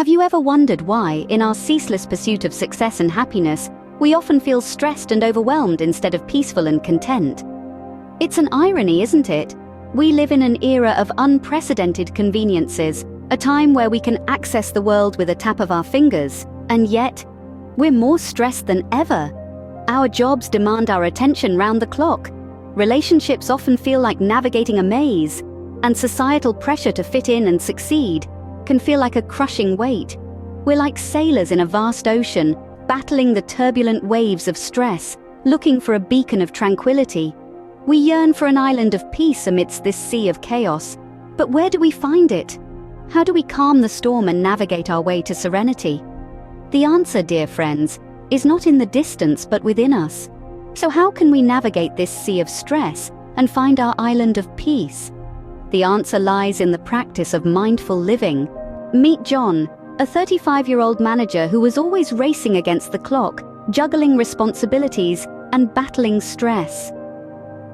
Have you ever wondered why, in our ceaseless pursuit of success and happiness, we often feel stressed and overwhelmed instead of peaceful and content? It's an irony, isn't it? We live in an era of unprecedented conveniences, a time where we can access the world with a tap of our fingers, and yet, we're more stressed than ever. Our jobs demand our attention round the clock. Relationships often feel like navigating a maze, and societal pressure to fit in and succeed can feel like a crushing weight. We're like sailors in a vast ocean, battling the turbulent waves of stress, looking for a beacon of tranquility. We yearn for an island of peace amidst this sea of chaos. But where do we find it? How do we calm the storm and navigate our way to serenity? The answer, dear friends, is not in the distance but within us. So how can we navigate this sea of stress and find our island of peace? The answer lies in the practice of mindful living. Meet John, a 35-year-old manager who was always racing against the clock, juggling responsibilities and battling stress.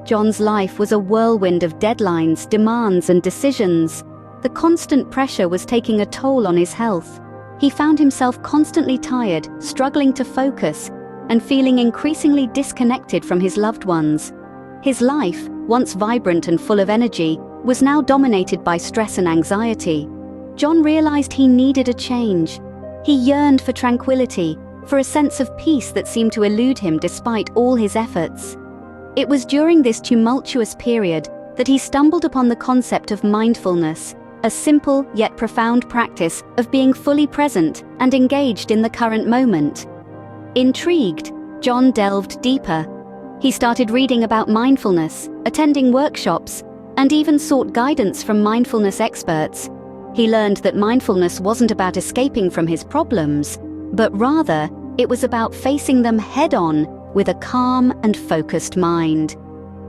John's life was a whirlwind of deadlines, demands, and decisions. The constant pressure was taking a toll on his health. He found himself constantly tired, struggling to focus, and feeling increasingly disconnected from his loved ones. His life, once vibrant and full of energy, was now dominated by stress and anxiety. John realized he needed a change. He yearned for tranquility, for a sense of peace that seemed to elude him despite all his efforts. It was during this tumultuous period that he stumbled upon the concept of mindfulness, a simple yet profound practice of being fully present and engaged in the current moment. Intrigued, John delved deeper. He started reading about mindfulness, attending workshops, and even sought guidance from mindfulness experts. He learned that mindfulness wasn't about escaping from his problems, but rather, it was about facing them head-on with a calm and focused mind.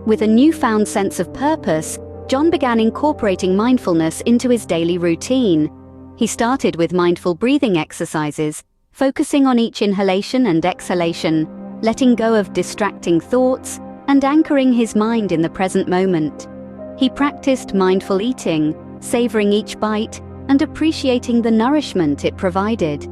With a newfound sense of purpose, John began incorporating mindfulness into his daily routine. He started with mindful breathing exercises, focusing on each inhalation and exhalation, letting go of distracting thoughts, and anchoring his mind in the present moment. He practiced mindful eating, savoring each bite and appreciating the nourishment it provided.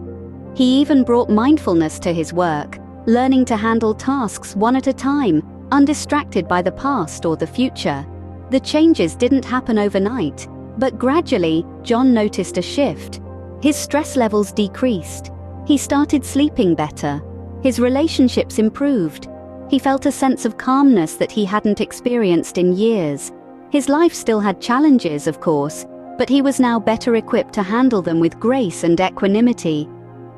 He even brought mindfulness to his work, learning to handle tasks one at a time, undistracted by the past or the future. The changes didn't happen overnight, but gradually, John noticed a shift. His stress levels decreased. He started sleeping better. His relationships improved. He felt a sense of calmness that he hadn't experienced in years. His life still had challenges, of course, but he was now better equipped to handle them with grace and equanimity.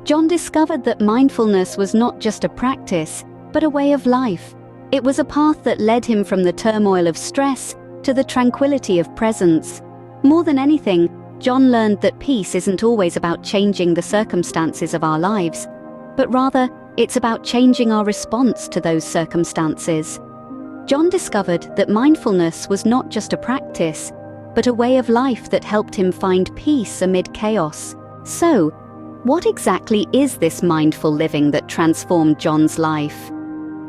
John discovered that mindfulness was not just a practice, but a way of life. It was a path that led him from the turmoil of stress to the tranquility of presence. More than anything, John learned that peace isn't always about changing the circumstances of our lives, but rather, it's about changing our response to those circumstances. John discovered that mindfulness was not just a practice, but a way of life that helped him find peace amid chaos. So, what exactly is this mindful living that transformed John's life?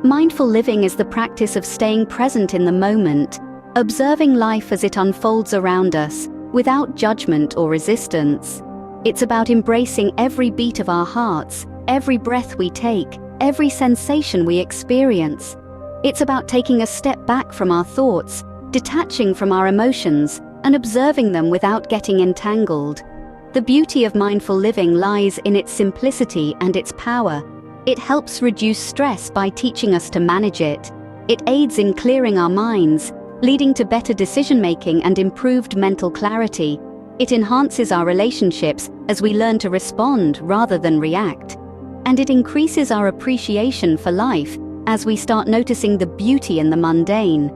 Mindful living is the practice of staying present in the moment, observing life as it unfolds around us, without judgment or resistance. It's about embracing every beat of our hearts, every breath we take, every sensation we experience. It's about taking a step back from our thoughts, detaching from our emotions, and observing them without getting entangled. The beauty of mindful living lies in its simplicity and its power. It helps reduce stress by teaching us to manage it. It aids in clearing our minds, leading to better decision-making and improved mental clarity. It enhances our relationships as we learn to respond rather than react. And it increases our appreciation for life as we start noticing the beauty in the mundane.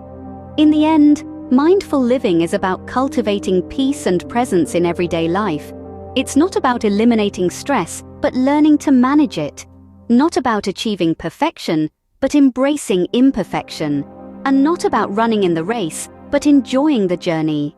In the end, mindful living is about cultivating peace and presence in everyday life. It's not about eliminating stress, but learning to manage it. Not about achieving perfection, but embracing imperfection. And not about running in the race, but enjoying the journey.